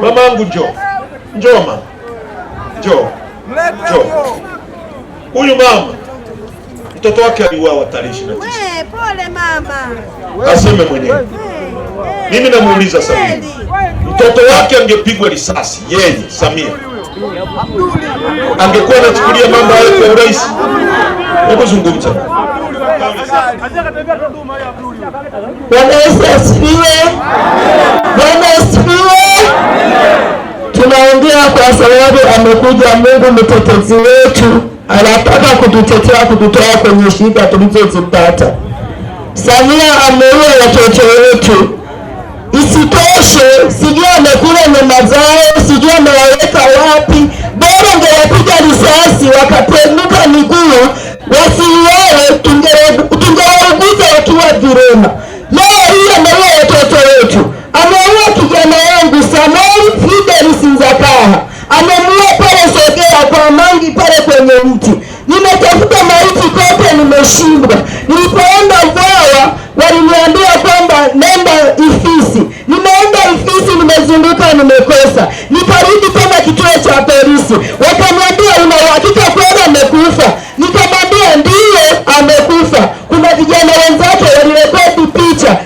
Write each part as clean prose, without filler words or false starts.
Mamangu njoo. Njoo mama. Njoo. Njoo. Huyu mama mtoto wake aliuawa tarehe 29. Pole mama. Aseme mwenyewe. Mimi namuuliza Samia. Mtoto wake angepigwa risasi, yeye Samia angekuwa anachukulia mambo hayo kwa urahisi? Hebu zungumza. Bwana Yesu asifiwe. Bwana asifiwe. Tunaongea kwa sababu amekuja Mungu mtetezi wetu, anataka kututetea, kututoa kwenye shida tulizozipata. Samia ameua watoto wetu. Isitoshe, sijui amekula nyama zao, sijui amewaweka wapi. Bora angewapiga risasi wakapenuka miguu wasiuawe, tungewauguza wakiwa virema. Leo hii ameua watoto wetu. Ameua kijana wangu Samuel Fidelis Nzakaha. Amemuua pale Sogea kwa mangi pale kwenye mti. Nimetafuta maiti kote, nimeshindwa. Nilipoenda Uvawa waliniambia kwamba nenda Ifisi. Nimeenda Ifisi, nimezunguka, nimekosa. Nikarudi tena kituo cha polisi, wakaniambia una uhakika kweli amekufa? Nikamwambia ndiyo amekufa. Kuna vijana wenzake walirekodi picha.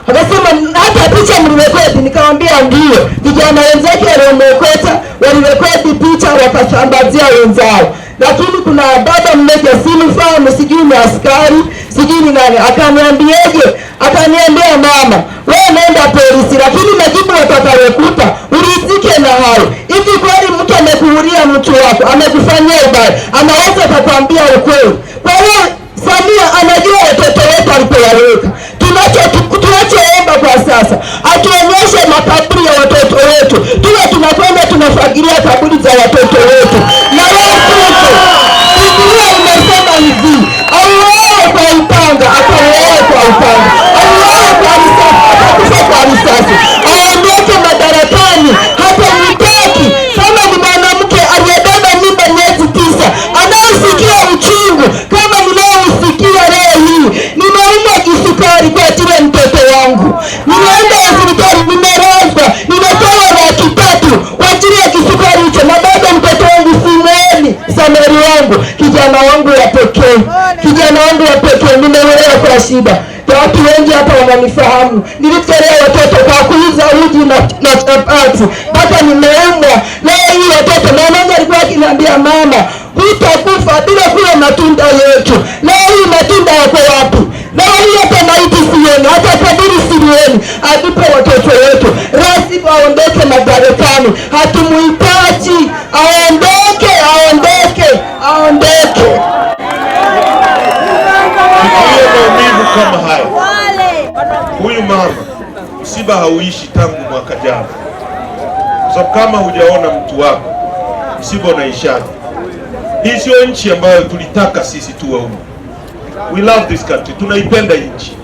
Akasema hata picha mlirekodi? Nikamwambia ndiyo. Vijana wenzake waliomekota walirekodi picha wakasambazia wenzao. Lakini kuna baba mmoja simfahamu, sijui ni askari, sijui ni nani, akaniambieje? Akaniambia mama, wewe nenda polisi, lakini majibu watakayokuta uridhike na hayo. Hivi kweli mtu amekuulia mtu wako, amekufanyia ubaya, anaweza kukwambia ukweli? Kwa hiyo Samia anajua watoto wetu alipowaweka. Tunachoomba kwa sasa, atuonyeshe makaburi ya watoto wetu. Tuwe tunakwenda tunafagilia kaburi za watoto wetu. Na Biblia imesema hivi, auawe kwa upanga akauawe kwa upanga, auawe kwa risasi akakufa kwa risasi, aondoke madarakani. Hata nitaki kama ni mwanamke aliyebeba mimba miezi 9 anayesikia uchungu kama ninaousikia leo hii. Nimeumwa kisukari kwa ajili ya mtoto wangu, nimeenda hospitali, nimelazwa, nimetoa 300,000 kwa ajili ya kisukari hicho, na bado mtoto wangu simwoni. Samari wangu, kijana wangu wa pekee, kijana wangu wa pekee, nimelelewa kwa shida. Watu wengi hapa wananifahamu. Nilitolea watoto kwa kuuza uji na chapati mpaka nimeumwa. Leo hii watoto, mama alikuwa akiniambia mama, hutakufa bila kula matunda yetu. Leo hii matunda yako wapi? Leo hii hata maiti sioni, hata kaburi sioni. Atupe watoto wetu. Lazima aondoke madarakani. Hatumuhitaji. Aondoke, aondoke, aondoke. Maumivu kama haya. Huyu mama msiba hauishi tangu mwaka jana. Kwa sababu kama hujaona mtu wako, msiba unaishaje? Hii sio nchi ambayo tulitaka sisi tuwe humu. We love this country. Tunaipenda nchi.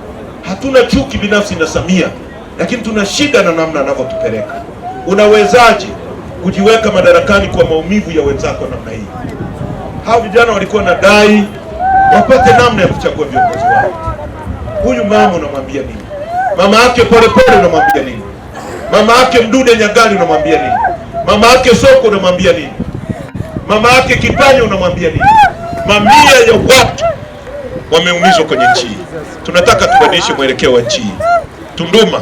Hatuna chuki binafsi na Samia, lakini tuna shida na namna anavyotupeleka. Unawezaje kujiweka madarakani kwa maumivu ya wenzako namna hii? Hao vijana walikuwa na dai wapate namna ya kuchagua viongozi wao. Huyu mama unamwambia nini? Mama yake Polepole unamwambia nini? Mama yake Mdude Nyagali unamwambia nini? Mama yake Soko unamwambia nini? Mama yake Kipanya unamwambia nini? Mamia ya watu wameumizwa kwenye nchi hii. Tunataka tubadilishe mwelekeo wa nchi hii. Tunduma,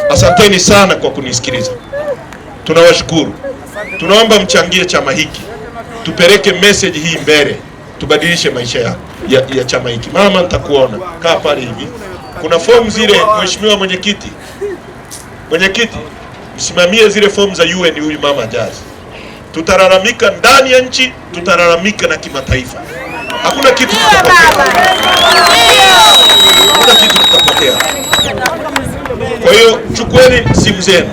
asanteni sana kwa kunisikiliza. Tunawashukuru. Tunaomba mchangie chama hiki, tupeleke message hii mbele, tubadilishe maisha ya chama hiki. Mama, nitakuona, kaa pale hivi. Kuna fomu zile, mheshimiwa mwenyekiti, msimamie zile fomu za UN huyu mama jazi. Tutalalamika ndani ya nchi, tutalalamika na kimataifa. Hakuna kitu kitapotea. Hakuna kitu kitapotea. Kwa hiyo chukueni simu zenu.